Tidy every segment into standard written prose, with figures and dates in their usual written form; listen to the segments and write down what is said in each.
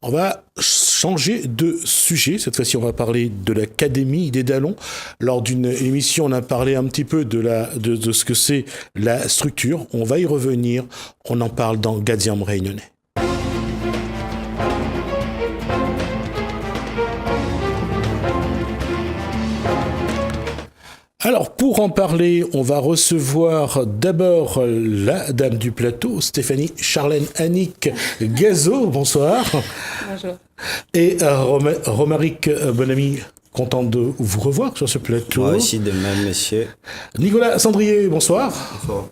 On va changer de sujet. Cette fois-ci, on va parler de l'Académie des Dallons. Lors d'une émission, on a parlé un petit peu de ce que c'est la structure. On va y revenir. On en parle dans Gadiam Réunionnais. Alors, pour en parler, on va recevoir d'abord la dame du plateau, Stéphanie Charlène Annick Gazo. Bonsoir. Bonjour. Et Romaric Bonamy, content de vous revoir sur ce plateau. Moi aussi, de même, monsieur. Nicolas Sandrier, bonsoir. Bonsoir.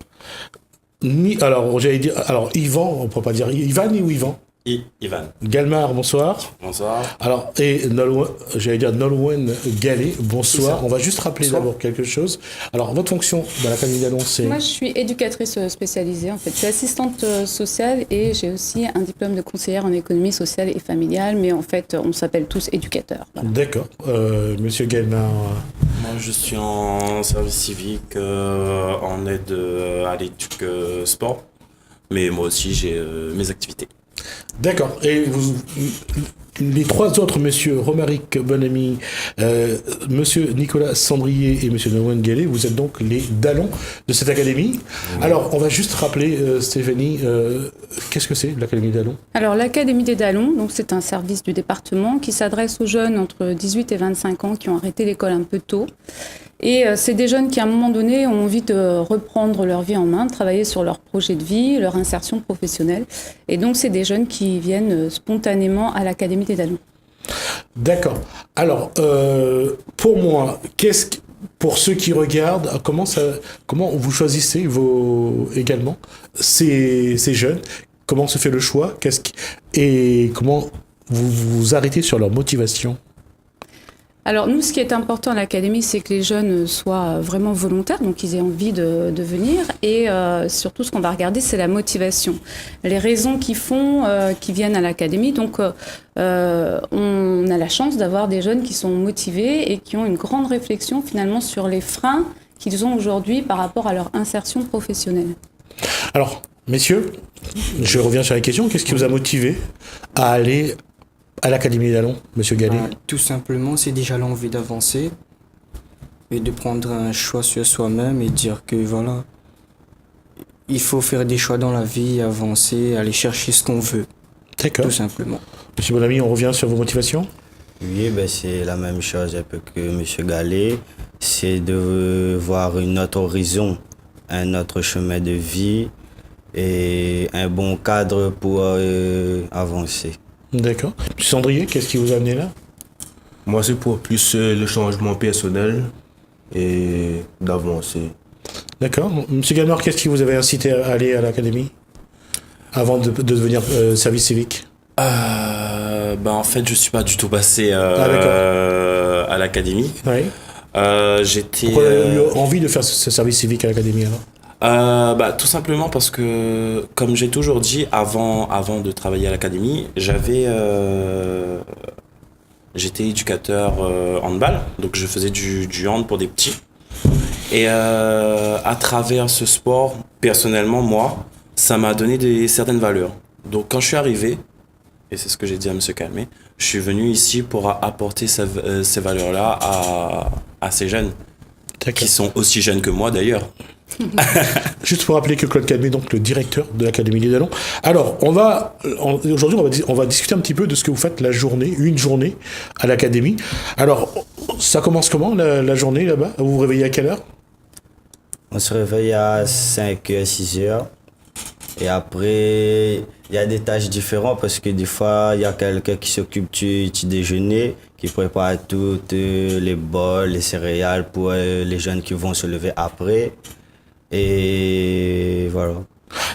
Alors, Yvan, on ne peut pas dire Ivan ou Yvan. Ivan. Galmar, bonsoir. Bonsoir. Alors, et Nolwenn Gallet, bonsoir. On va juste rappeler d'abord quelque chose. Alors, votre fonction dans l'Académie des Dallons, c'est... Moi, je suis éducatrice spécialisée, en fait. Je suis assistante sociale et j'ai aussi un diplôme de conseillère en économie sociale et familiale, mais en fait, on s'appelle tous éducateurs. Voilà. D'accord. Monsieur Galmar... Moi, je suis en service civique, en aide à l'éduc sport, mais moi aussi, j'ai mes activités. D'accord. Et les trois autres, monsieur Romaric Bonamy, monsieur Nicolas Sandrier et monsieur Nolwenn Gallet, vous êtes donc les Dallons de cette académie. Oui. Alors, on va juste rappeler, Stéphanie, qu'est-ce que c'est l'Académie des Dallons ? Alors, l'Académie des Dallons, donc, c'est un service du département qui s'adresse aux jeunes entre 18 et 25 ans qui ont arrêté l'école un peu tôt. Et c'est des jeunes qui, à un moment donné, ont envie de reprendre leur vie en main, de travailler sur leur projet de vie, leur insertion professionnelle. Et donc, c'est des jeunes qui viennent spontanément à l'Académie des Dallons. D'accord. Alors, pour moi, pour ceux qui regardent, comment vous choisissez également ces jeunes ? Comment se fait le choix ? Et comment vous vous arrêtez sur leur motivation ? Alors nous, ce qui est important à l'Académie, c'est que les jeunes soient vraiment volontaires, donc qu'ils aient envie de venir. Et surtout, ce qu'on va regarder, c'est la motivation. Les raisons qui font qu'ils viennent à l'Académie. Donc on a la chance d'avoir des jeunes qui sont motivés et qui ont une grande réflexion finalement sur les freins qu'ils ont aujourd'hui par rapport à leur insertion professionnelle. Alors, messieurs, je reviens sur la question. Qu'est-ce qui vous a motivé à aller à l'Académie des Dallons, monsieur Gallet ? Tout simplement, c'est déjà l'envie d'avancer et de prendre un choix sur soi-même et dire que voilà, il faut faire des choix dans la vie, avancer, aller chercher ce qu'on veut. D'accord. Tout simplement. Monsieur Bonamy, on revient sur vos motivations ? Oui, c'est la même chose un peu que monsieur Gallet. C'est de voir une autre horizon, un autre chemin de vie et un bon cadre pour avancer. D'accord. Monsieur Sandrier, qu'est-ce qui vous a amené là ? Moi, c'est pour plus le changement personnel et d'avancer. D'accord. Monsieur Galmar, qu'est-ce qui vous avait incité à aller à l'académie avant de devenir service civique ? En fait, je suis pas du tout passé à l'académie. Oui. Pourquoi vous avez eu envie de faire ce service civique à l'académie alors ? Tout simplement parce que, comme j'ai toujours dit, avant de travailler à l'académie, j'étais éducateur handball, donc je faisais du hand pour des petits. Et à travers ce sport, personnellement, moi, ça m'a donné certaines valeurs. Donc quand je suis arrivé, et c'est ce que j'ai dit à M. Calmé, je suis venu ici pour apporter ces valeurs-là à ces jeunes, qui sont aussi jeunes que moi d'ailleurs. Juste pour rappeler que Claude Calmé, donc le directeur de l'Académie des Dallons. Alors, aujourd'hui, on va discuter un petit peu de ce que vous faites une journée à l'Académie. Alors, ça commence comment la journée là-bas ? Vous vous réveillez à quelle heure ? On se réveille à 5h, 6h. Et après, il y a des tâches différentes parce que des fois, il y a quelqu'un qui s'occupe du petit déjeuner, qui prépare toutes les bols, les céréales pour les jeunes qui vont se lever après. Et voilà.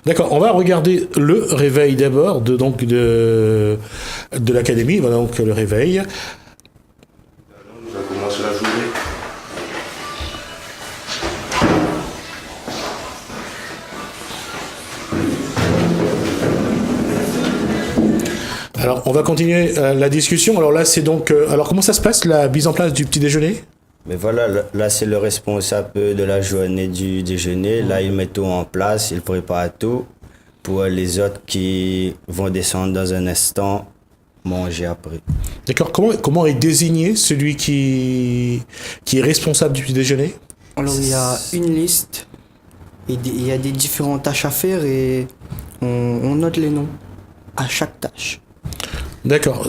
D'accord, on va regarder le réveil d'abord de l'académie. Voilà donc le réveil. On va commencer la journée. Alors on va continuer la discussion. Alors là c'est donc alors comment ça se passe la mise en place du petit déjeuner ? Mais voilà, là c'est le responsable de la journée du déjeuner. Là, il met tout en place, il prépare tout. Pour les autres qui vont descendre dans un instant, manger après. D'accord. Comment est désigné celui qui est responsable du petit déjeuner? Alors il y a une liste, et il y a des différentes tâches à faire et on note les noms à chaque tâche. D'accord.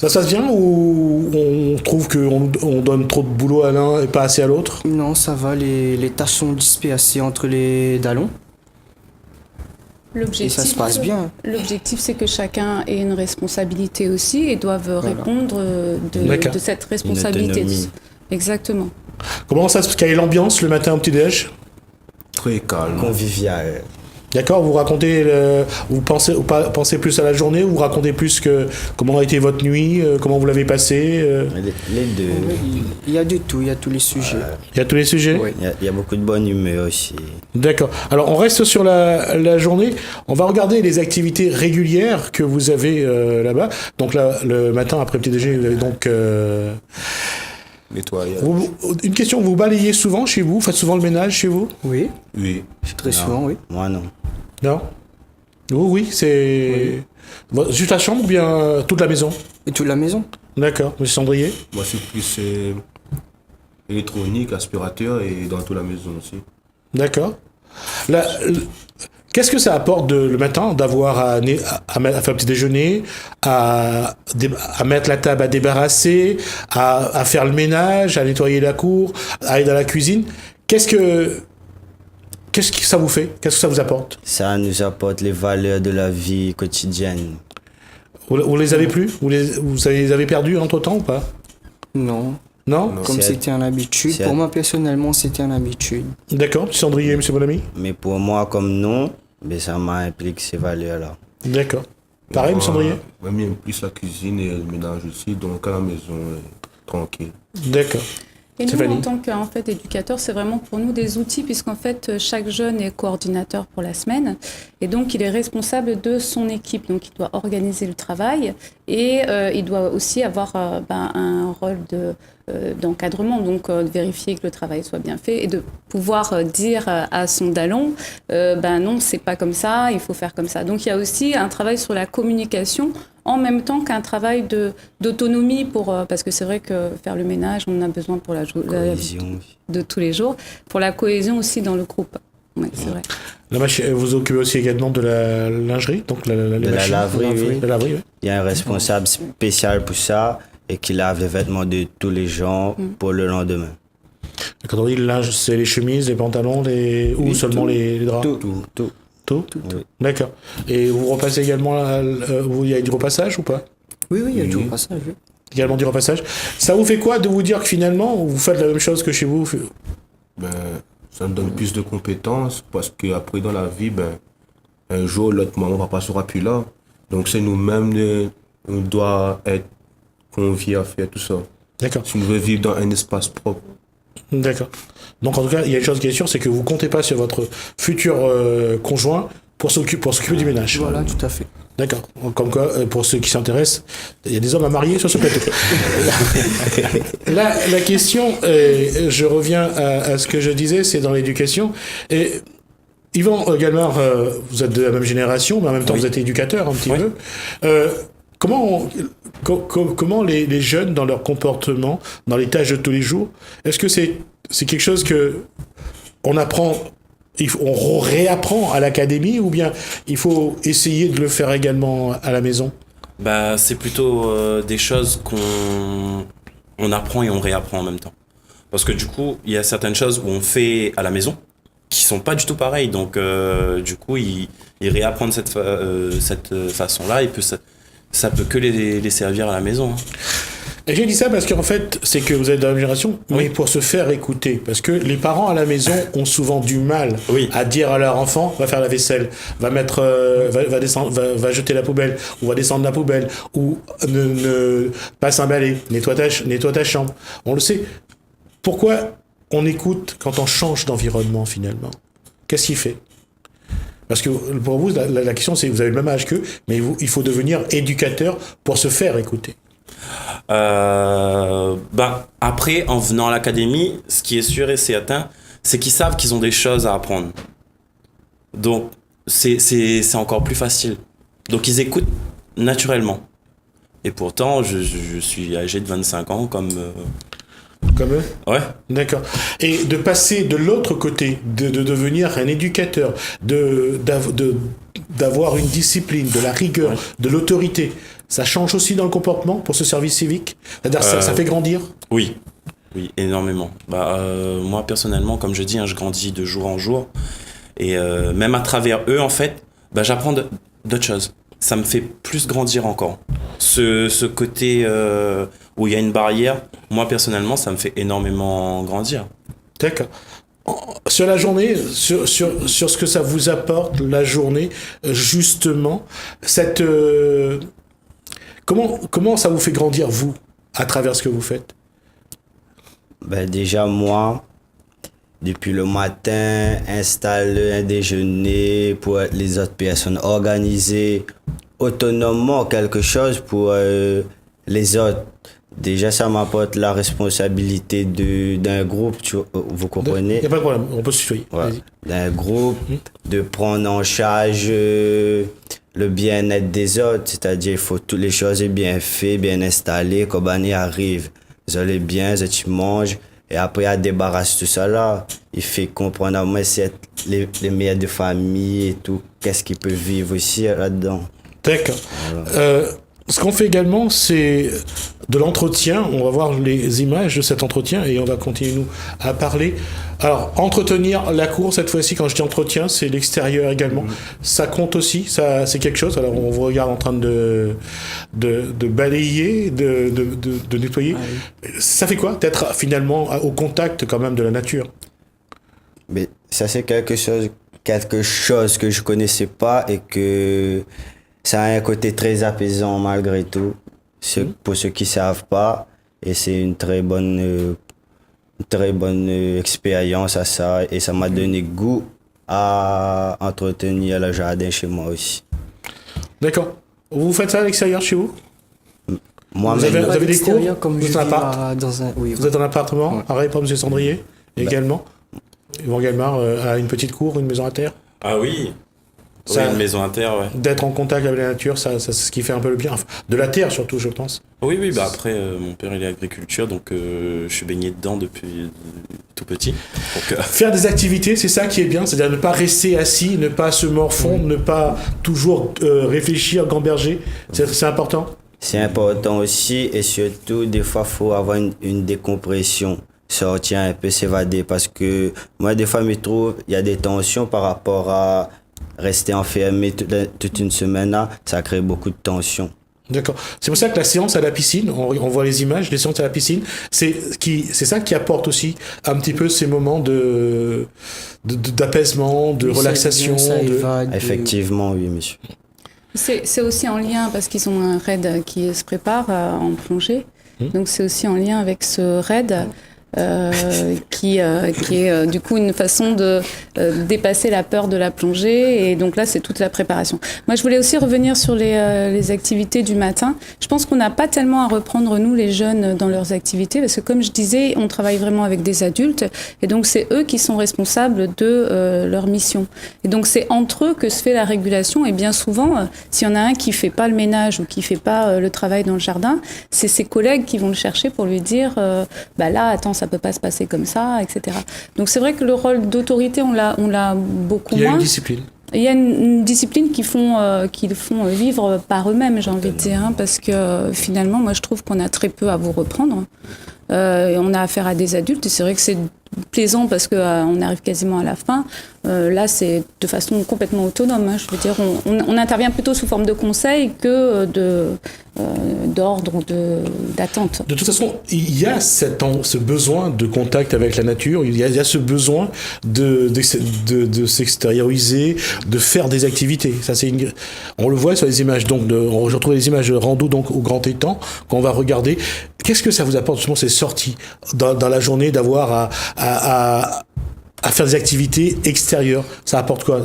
Ça se passe bien ou on trouve qu'on donne trop de boulot à l'un et pas assez à l'autre? Non, ça va, les tâches sont dispersées entre les dallons et ça se passe bien. L'objectif, c'est que chacun ait une responsabilité aussi et doivent répondre D'accord. de cette responsabilité. autonomie. Exactement. Quelle est l'ambiance le matin au petit-déj? Très calme. Convivial. D'accord, vous racontez, pensez plus à la journée, ou vous racontez plus comment a été votre nuit, comment vous l'avez passée. Les deux. Il y a de tout, il y a tous les sujets. Il y a tous les sujets. Oui. Il y a beaucoup de bonne humeur aussi. D'accord. Alors on reste sur la journée. On va regarder les activités régulières que vous avez là-bas. Donc là, le matin après le petit déjeuner, vous avez donc. Nettoyage. Une question, vous balayez souvent chez vous? Vous faites souvent le ménage chez vous? Oui, Oui. très Non, souvent, oui. Moi non. Non? Oui, c'est. Juste la chambre ou bien toute la maison? Et toute la maison. D'accord. Monsieur Sandrier? Moi, c'est plus électronique, aspirateur et dans toute la maison aussi. D'accord. Qu'est-ce que ça apporte le matin d'avoir à faire le petit déjeuner, à mettre la table à débarrasser, à faire le ménage, à nettoyer la cour, à aller dans la cuisine? Qu'est-ce que ça vous fait? Qu'est-ce que ça vous apporte? Ça nous apporte les valeurs de la vie quotidienne. Vous les avez plus? Vous les avez perdus entre-temps ou pas? Non, Non? comme C'est- c'était une habitude. c'est- Pour moi, personnellement, c'était une habitude. D'accord. Monsieur Sandrier, monsieur Bonamy? Mais pour moi, comme non, ben ça m'implique ces valeurs-là. D'accord. Pareil, monsieur Sandrier? Moi, j'aime plus la cuisine et le ménage aussi, donc à la maison, tranquille. D'accord. Et nous, Stéphanie. en tant éducateurs, c'est vraiment pour nous des outils, puisqu'en fait, chaque jeune est coordinateur pour la semaine. Et donc, il est responsable de son équipe. Donc, il doit organiser le travail et il doit aussi avoir un rôle d'encadrement, donc de vérifier que le travail soit bien fait et de pouvoir dire à son dallon, non, c'est pas comme ça, il faut faire comme ça. Donc, il y a aussi un travail sur la communication en même temps qu'un travail d'autonomie parce que c'est vrai que faire le ménage, on en a besoin pour la vie Cohésion. de tous les jours, pour la cohésion aussi dans le groupe. Oui, c'est vrai. Vous vous occupez aussi également de la lingerie, donc les De la machines. laverie, oui. La laverie, oui. Il y a un responsable spécial pour ça et qui lave les vêtements de tous les gens pour le lendemain. Quand on dit le linge, c'est les chemises, les pantalons, ou seulement les draps? Tout. Tout. Oui. D'accord. Et vous repassez également, il y a du repassage ou pas? Oui, il y a Oui. du repassage. Oui. Également du repassage. Ça vous fait quoi de vous dire que finalement, vous faites la même chose que chez vous? Ben, ça me donne plus de compétences parce qu'après dans la vie, un jour, l'autre moment, papa sera plus là. Donc c'est nous-mêmes, on doit être conviés à faire tout ça. D'accord. Si on veut vivre dans un espace propre. D'accord. Donc en tout cas, il y a une chose qui est sûre, c'est que vous comptez pas sur votre futur conjoint pour s'occuper du ménage. Voilà, tout à fait. D'accord. Comme quoi, pour ceux qui s'intéressent, il y a des hommes à marier sur ce plateau. La question, je reviens à ce que je disais, c'est dans l'éducation. Et Yvan Galmard, vous êtes de la même génération, mais en même temps, vous êtes éducateur un petit peu. Comment les jeunes, dans leur comportement, dans les tâches de tous les jours, est-ce que c'est quelque chose que on apprend, on réapprend à l'académie, ou bien il faut essayer de le faire également à la maison? C'est plutôt des choses qu'on apprend et on réapprend en même temps. Parce que du coup, il y a certaines choses où on fait à la maison qui sont pas du tout pareilles. Donc, du coup, ils réapprennent cette façon-là et ça peut que les servir à la maison. Et j'ai dit ça parce qu'en fait, c'est que vous êtes de la même génération, mais Oui. pour se faire écouter. Parce que les parents à la maison ont souvent du mal Oui. à dire à leur enfant, va faire la vaisselle, va mettre, va descendre, va jeter la poubelle, ou va descendre la poubelle, ou ne passe un balai, nettoie ta chambre. On le sait. Pourquoi on écoute quand on change d'environnement finalement? Qu'est-ce qu'il fait? Parce que pour vous, la question c'est, vous avez le même âge qu'eux, mais il faut devenir éducateur pour se faire écouter. Après, en venant à l'académie, ce qui est sûr et certain, c'est qu'ils savent qu'ils ont des choses à apprendre. Donc, c'est encore plus facile. Donc, ils écoutent naturellement. Et pourtant, je suis âgé de 25 ans comme... Comme eux. Ouais. D'accord. Et de passer de l'autre côté, de devenir un éducateur, d'avoir une discipline, de la rigueur, de l'autorité, ça change aussi dans le comportement pour ce service civique? C'est-à-dire ça fait grandir? Oui, oui, énormément. Moi, personnellement, comme je dis, je grandis de jour en jour. Et même à travers eux, en fait, j'apprends d'autres choses. Ça me fait plus grandir encore. Ce côté où il y a une barrière, moi, personnellement, ça me fait énormément grandir. D'accord. Sur la journée, sur ce que ça vous apporte, la journée, justement, comment ça vous fait grandir, vous, à travers ce que vous faites? Déjà, moi, depuis le matin, installer un déjeuner pour les autres personnes, organiser autonomement quelque chose pour les autres. Déjà, ça m'apporte la responsabilité d'un groupe, vous comprenez? Il n'y a pas de problème, on peut se tutoyer. Ouais. D'un groupe, de prendre en charge le bien-être des autres, c'est-à-dire il faut toutes les choses bien faites, bien installées, quand on y arrive. Vous allez bien, tu manges, et après, il débarrasse tout ça là. Il fait comprendre à moi les mères de famille et tout, qu'est-ce qu'ils peuvent vivre aussi là-dedans. D'accord. Voilà. Ce qu'on fait également, c'est de l'entretien. On va voir les images de cet entretien et on va continuer, nous, à parler. Alors, entretenir la cour, cette fois-ci, quand je dis entretien, c'est l'extérieur également. Ça compte aussi, ça, c'est quelque chose. Alors, on vous regarde en train de balayer, de nettoyer. Ça fait quoi d'être finalement au contact quand même de la nature? Mais ça, c'est quelque chose que je connaissais pas et que ça a un côté très apaisant malgré tout. Pour ceux qui savent pas, et c'est une très bonne expérience à ça, et ça m'a donné goût à entretenir le jardin chez moi aussi. D'accord. Vous faites ça à l'extérieur chez vous? Moi, vous avez des cours? Comme vous êtes en appart? Oui, vous êtes en appartement? Ouais. Pareil pour M. Sandrier également? Yvan Galmard a une petite cour, une maison à terre? Ah oui. Ça, oui, une maison à terre, ouais. D'être en contact avec la nature, ça c'est ce qui fait un peu le bien. Enfin, de la terre surtout, je pense. Oui, après, mon père il est agriculture, donc je suis baigné dedans depuis tout petit. Donc, Faire des activités, c'est ça qui est bien, c'est-à-dire ne pas rester assis, ne pas se morfondre, ne pas toujours réfléchir, gamberger, c'est important. C'est important aussi, et surtout, des fois, il faut avoir une décompression, sortir un peu, s'évader, parce que moi, des fois, je me trouve, il y a des tensions par rapport à rester enfermé toute une semaine là, ça crée beaucoup de tensions. D'accord. C'est pour ça que la séance à la piscine, on voit les images, les séances à la piscine, c'est ça qui apporte aussi un petit peu ces moments d'apaisement, de relaxation. Effectivement, oui, monsieur. C'est aussi en lien, parce qu'ils ont un raid qui se prépare en plongée. Donc c'est aussi en lien avec ce raid. Qui est du coup une façon de dépasser la peur de la plongée, et donc là c'est toute la préparation. Moi je voulais aussi revenir sur les activités du matin. Je pense qu'on n'a pas tellement à reprendre nous les jeunes dans leurs activités, parce que comme je disais, on travaille vraiment avec des adultes, et donc c'est eux qui sont responsables de leur mission, et donc c'est entre eux que se fait la régulation. Et bien souvent s'il y en a un qui fait pas le ménage ou qui fait pas le travail dans le jardin, c'est ses collègues qui vont le chercher pour lui dire là attends, ça peut pas se passer comme ça, etc. Donc c'est vrai que le rôle d'autorité, on l'a beaucoup moins. Il y a une discipline. Il y a une discipline qu'ils font vivre par eux-mêmes, j'ai envie de dire, parce que finalement, moi je trouve qu'on a très peu à vous reprendre. Et on a affaire à des adultes, et c'est vrai que c'est plaisant parce qu'on arrive quasiment à la fin. Là, c'est de façon complètement autonome. Je veux dire, on intervient plutôt sous forme de conseil que d'ordre ou d'attente. De toute façon, il y a ce besoin de contact avec la nature, il y a ce besoin de s'extérioriser, de faire des activités. Ça, on le voit sur les images. Donc, on retrouve les images de rando donc, au Grand Étang, qu'on va regarder. Qu'est-ce que ça vous apporte justement ces sorties dans la journée, d'avoir à faire des activités extérieures? Ça apporte quoi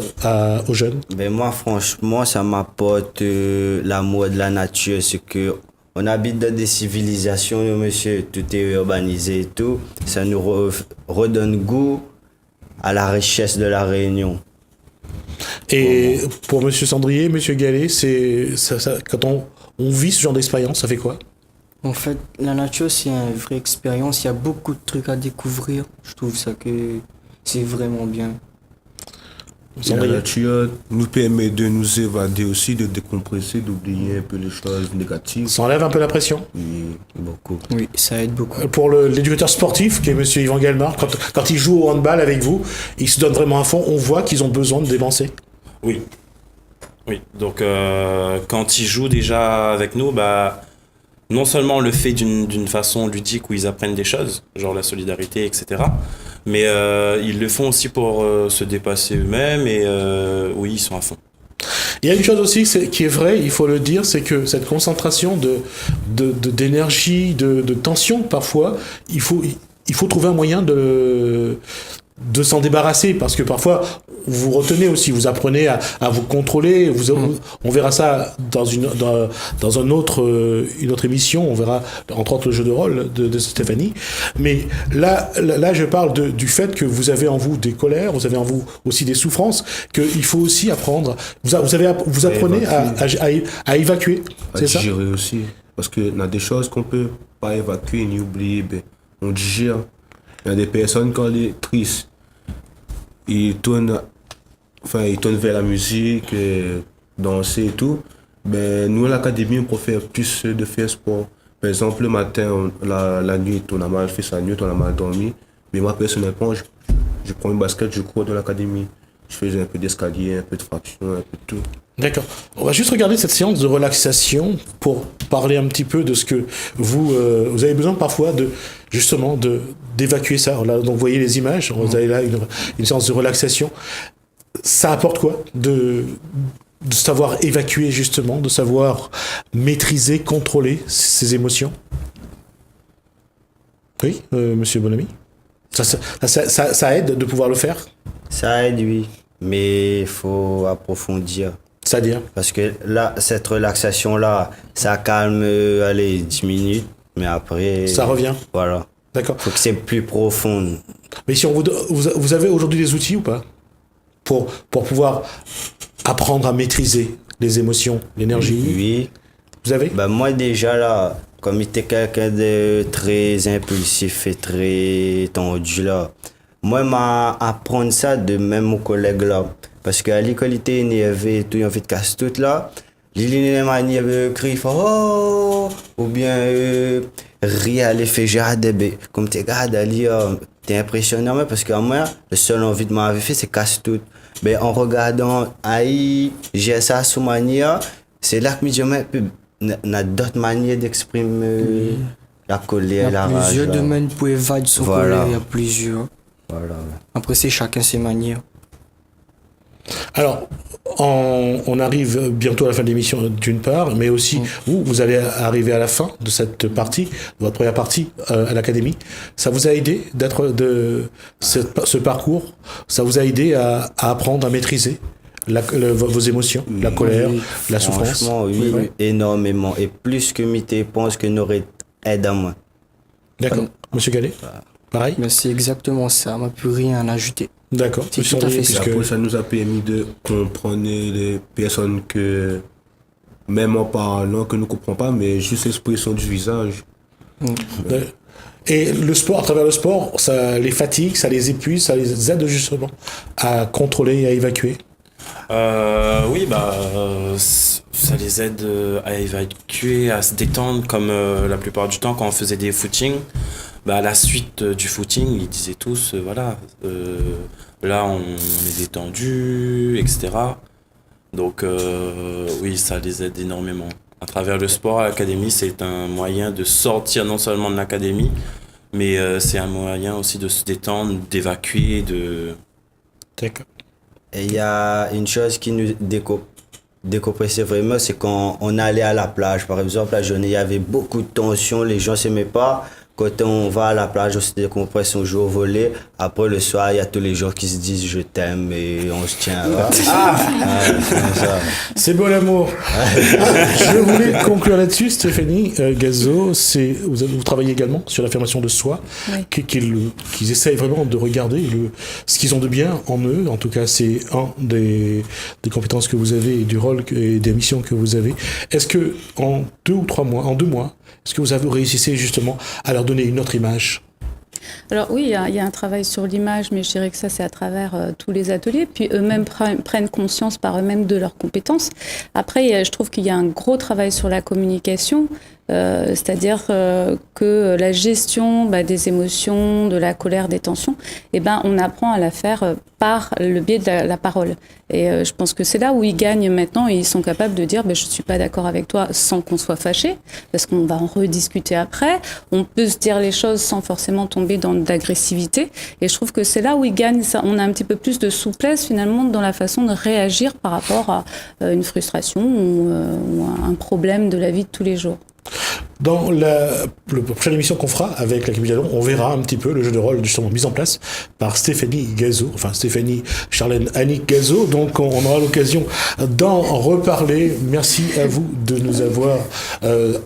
aux jeunes? Moi, franchement, ça m'apporte l'amour de la nature. C'est que on habite dans des civilisations, monsieur, tout est urbanisé et tout. Ça nous redonne goût à la richesse de la Réunion. Et pour Monsieur Sandrier, Monsieur Gallet, quand on vit ce genre d'expérience, ça fait quoi? En fait, la nature, c'est une vraie expérience. Il y a beaucoup de trucs à découvrir. Je trouve ça que c'est vraiment bien. Et la nature nous permet de nous évader aussi, de décompresser, d'oublier un peu les choses négatives. Ça enlève un peu la pression. Et Beaucoup. Oui, ça aide beaucoup. Pour l'éducateur sportif, qui est monsieur Yvan Galmar, quand il joue au handball avec vous, il se donne vraiment à fond, on voit qu'ils ont besoin de dépenser. Oui. Oui. Donc, quand ils jouent déjà avec nous, bah, non seulement on le fait d'une façon ludique où ils apprennent des choses, genre la solidarité, etc. Mais ils le font aussi pour se dépasser eux-mêmes et oui, ils sont à fond. Il y a une chose aussi qui est vraie, il faut le dire, c'est que cette concentration d'énergie, de tension parfois, il faut trouver un moyen de s'en débarrasser, parce que parfois vous retenez aussi, vous apprenez à vous contrôler. On verra ça dans une autre émission, on verra entre autres le jeu de rôle de Stéphanie. Mais là je parle du fait que vous avez en vous des colères, vous avez en vous aussi des souffrances, qu'il faut aussi apprendre. Vous apprenez à évacuer, à c'est ça? digérer aussi. Parce qu'il y a des choses qu'on peut pas évacuer ni oublier, ben, on digère. Il y a des personnes, quand elles sont tristes, ils tournent vers la musique, danser et tout. Ben, nous, à l'académie, on préfère plus de faire sport. Par exemple, le matin, la nuit, on a mal fait sa nuit, on a mal dormi. Mais moi, personnellement, je prends une basket, je cours dans l'académie. Je fais un peu d'escalier, un peu de traction, un peu de tout. D'accord. On va juste regarder cette séance de relaxation pour parler un petit peu de ce que vous avez besoin parfois d'évacuer ça. Là, donc vous voyez les images, vous avez là une séance de relaxation. Ça apporte quoi de savoir évacuer justement, de savoir maîtriser, contrôler ses émotions? Oui, monsieur Bonamy? Ça aide de pouvoir le faire? Ça aide, oui, mais il faut approfondir. C'est-à-dire? Parce que là, cette relaxation-là, ça calme, 10 minutes, mais après... Ça revient? Voilà. D'accord. Faut que c'est plus profond. Mais si vous avez aujourd'hui des outils ou pas pour pouvoir apprendre à maîtriser les émotions, l'énergie? Oui. Vous avez? Ben moi déjà là, comme j'étais quelqu'un de très impulsif et très tendu là, moi m'apprendre ça de même mon collègue là. Parce qu'à l'école, il était énervé, tout, il avait de casse tout là. Il avait crié oh, ou bien rire à l'effet Gérard comme tu regardes Ali, t'es impressionnant parce que moi, le seul envie de m'avoir fait c'est casse tout. Mais en regardant Aïe, j'ai ça sous manière, c'est là que je me dis on a d'autres manières d'exprimer la colère, la rage. Il y a plusieurs domaines pour évader son colère, il y a plusieurs. Voilà. Après, c'est chacun ses manières. Alors, on arrive bientôt à la fin de l'émission d'une part, mais aussi vous allez arriver à la fin de cette partie, de votre première partie à l'académie. Ça vous a aidé ce parcours? Ça vous a aidé à apprendre à maîtriser vos émotions, la colère, la souffrance? Franchement, oui, énormément. Et plus que je pense que n'aurait aidé à moi. D'accord. Monsieur Gallet, pareil? Mais c'est exactement ça, on n'a plus rien à ajouter. D'accord. C'est tout à fait ça. Après, ça nous a permis de comprendre les personnes que, même en parlant, que nous ne comprenons pas, mais juste l'expression du visage. Et le sport, à travers le sport, ça les fatigue, ça les épuise, ça les aide justement à contrôler et à évacuer? Oui, ça les aide à évacuer, à se détendre, comme la plupart du temps quand on faisait des footings. À la suite du footing, ils disaient tous, là on est détendu, etc. Donc oui, ça les aide énormément. À travers le sport, à l'académie, c'est un moyen de sortir non seulement de l'académie, mais c'est un moyen aussi de se détendre, d'évacuer, D'accord. Et il y a une chose qui nous décompressait vraiment, c'est quand on allait à la plage. Par exemple, la journée, il y avait beaucoup de tension, les gens ne s'aimaient pas. Quand on va à la plage, on se décompresse, on joue au volley. Après, le soir, il y a tous les gens qui se disent je t'aime et on se tient. C'est beau l'amour. Je voulais conclure là-dessus, Stéphanie Gazeau. Vous travaillez également sur l'affirmation de soi, Oui. qu'ils essayent vraiment de regarder ce qu'ils ont de bien en eux. En tout cas, c'est un des compétences que vous avez et du rôle et des missions que vous avez. Est-ce que en 2 mois, est-ce que vous réussissez justement à leur donner une autre image? Alors oui, il y a un travail sur l'image, mais je dirais que ça, c'est à travers tous les ateliers. Puis eux-mêmes prennent conscience par eux-mêmes de leurs compétences. Après, je trouve qu'il y a un gros travail sur la communication, c'est-à-dire que la gestion des émotions, de la colère, des tensions, on apprend à la faire par le biais de la parole. Et je pense que c'est là où ils gagnent maintenant et ils sont capables de dire je ne suis pas d'accord avec toi sans qu'on soit fâché, parce qu'on va en rediscuter après. On peut se dire les choses sans forcément tomber dans de l'agressivité. Et je trouve que c'est là où ils gagnent. On a un petit peu plus de souplesse finalement dans la façon de réagir par rapport à une frustration ou un problème de la vie de tous les jours. Dans la prochaine émission qu'on fera avec la Camille Jalon, on verra un petit peu le jeu de rôle justement mis en place par Stéphanie Gazeau, enfin Stéphanie Charlène Annick Gazeau. Donc on aura l'occasion d'en reparler. Merci à vous de nous avoir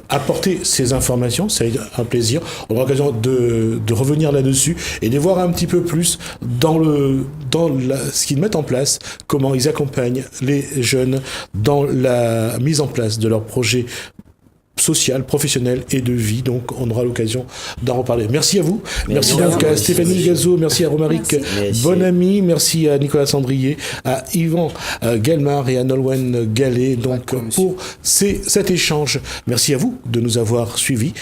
apporté ces informations. C'est un plaisir. On aura l'occasion de revenir là-dessus et de voir un petit peu plus dans ce qu'ils mettent en place, comment ils accompagnent les jeunes dans la mise en place de leurs projets social, professionnel et de vie. Donc, on aura l'occasion d'en reparler. Merci à vous. Merci donc à Stéphanie Gazeau. Merci à Romaric Bonami. Merci à Nicolas Sandrier, à Yvan Gelmar et à Nolwenn Gallet. Donc, pour cet échange. Merci à vous de nous avoir suivis.